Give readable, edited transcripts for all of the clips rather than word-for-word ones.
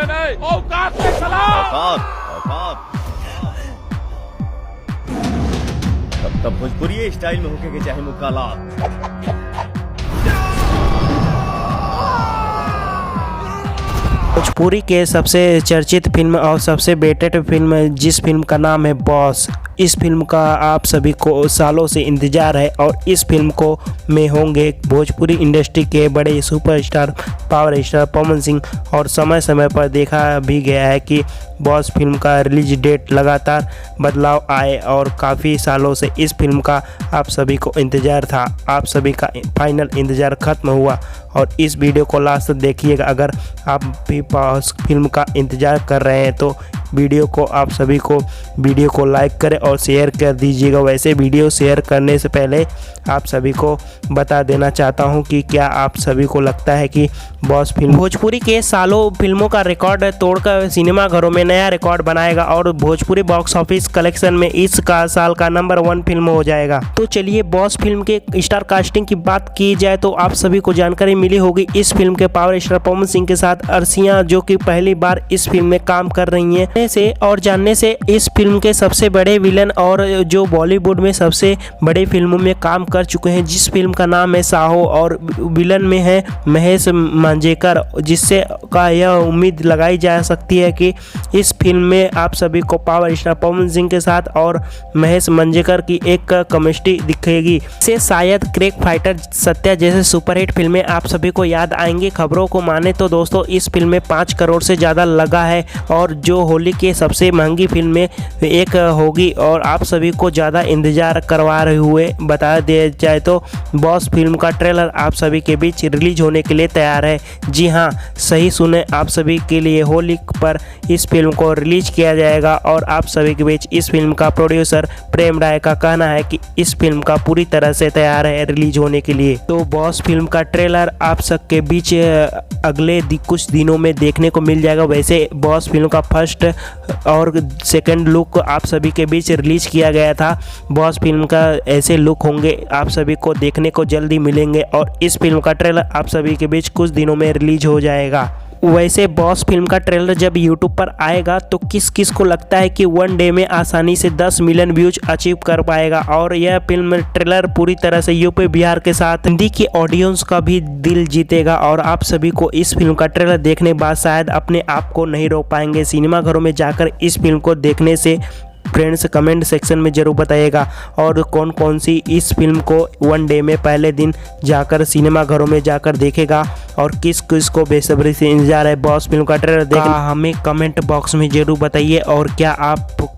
में नहीं, औकात में चला। औकात तब भोजपुरी स्टाइल में होके के चाहे मुकालात। भोजपुरी के सबसे चर्चित फिल्म और सबसे बेटेड फिल्म जिस फिल्म का नाम है बॉस, इस फिल्म का आप सभी को सालों से इंतज़ार है और इस फिल्म को में होंगे भोजपुरी इंडस्ट्री के बड़े superstar power star Pawan Singh. और समय समय पर देखा भी गया है कि बॉस फिल्म का रिलीज डेट लगातार बदलाव आए और काफ़ी सालों से इस फिल्म का आप सभी को इंतज़ार था। आप सभी का फाइनल इंतज़ार ख़त्म हुआ और इस वीडियो को लास्ट तक देखिएगा। अगर आप भी बॉस फिल्म का इंतज़ार कर रहे हैं तो वीडियो को लाइक करें और शेयर कर दीजिएगा। वैसे वीडियो शेयर करने से पहले आप सभी को बता देना चाहता हूं कि क्या आप सभी को लगता है कि बॉस फिल्म भोजपुरी के सालों फिल्मों का रिकॉर्ड तोड़कर सिनेमा घरों में नया रिकॉर्ड बनाएगा और भोजपुरी बॉक्स ऑफिस कलेक्शन में इस साल का नंबर 1 फिल्म हो जाएगा। तो चलिए बॉस फिल्म के स्टार कास्टिंग की बात की जाए तो आप सभी को जानकारी मिली होगी इस फिल्म के पावर स्टार पवन सिंह के साथ अर्शिया, जो कि पहली बार इस फिल्म में काम कर रही हैं से और जानने से इस फिल्म के सबसे बड़े विलन और जो बॉलीवुड में सबसे बड़े फिल्मों में काम कर चुके हैं, जिस फिल्म का नाम है साहो और विलन में है महेश मांजरेकर, जिससे का यह उम्मीद लगाई जा सकती है कि इस फिल्म में आप सभी को पावर स्टार पवन सिंह के साथ और महेश मांजरेकर की एक केमिस्ट्री दिखेगी। से शायद क्रिक फाइटर, सत्या जैसे सुपरहिट फिल्में आप सभी को याद आएंगी। खबरों को माने तो दोस्तों इस फिल्म में 5 करोड़ से ज़्यादा लगा है और जो होली के सबसे महंगी फिल्म में एक होगी और आप सभी को ज़्यादा इंतजार करवा रहे हुए बता दिया जाए तो बॉस फिल्म का ट्रेलर आप सभी के बीच रिलीज होने के लिए तैयार है। जी हाँ, सही सुने, आप सभी के लिए होली पर इस फिल्म को रिलीज किया जाएगा और आप सभी के बीच इस फिल्म का प्रोड्यूसर प्रेम राय का कहना है कि इस फिल्म का पूरी तरह से तैयार है रिलीज होने के लिए। तो बॉस फिल्म का ट्रेलर आप सबके बीच अगले कुछ दिनों में देखने को मिल जाएगा। वैसे बॉस फिल्म का फर्स्ट और सेकंड लुक आप सभी के बीच रिलीज किया गया था। बॉस फिल्म का ऐसे लुक होंगे आप सभी को देखने को जल्दी मिलेंगे और इस फिल्म का ट्रेलर आप सभी के बीच कुछ दिनों में रिलीज हो जाएगा। वैसे बॉस फिल्म का ट्रेलर जब यूट्यूब पर आएगा तो किस किस को लगता है कि 1 डे में आसानी से 10 मिलियन व्यूज अचीव कर पाएगा और यह फिल्म ट्रेलर पूरी तरह से यूपी बिहार के साथ हिंदी की ऑडियंस का भी दिल जीतेगा और आप सभी को इस फिल्म का ट्रेलर देखने बाद शायद अपने आप को नहीं रोक पाएंगे सिनेमा घरों में जाकर इस फिल्म को देखने से। फ्रेंड्स कमेंट सेक्शन में ज़रूर बताइएगा और कौन कौन सी इस फिल्म को 1 डे में पहले दिन जाकर सिनेमा घरों में जाकर देखेगा और किस किस को बेसब्री से इंतजार है बॉस फिल्म का ट्रेलर देखना, हमें कमेंट बॉक्स में ज़रूर बताइए। और क्या आप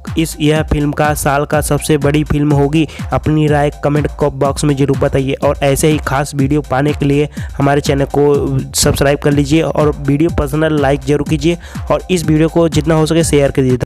यह फिल्म का साल का सबसे बड़ी फिल्म होगी, अपनी राय कमेंट बॉक्स में ज़रूर बताइए। और ऐसे ही खास वीडियो पाने के लिए हमारे चैनल को सब्सक्राइब कर लीजिए और वीडियो पसंद लाइक ज़रूर कीजिए और इस वीडियो को जितना हो सके शेयर कर दीजिए।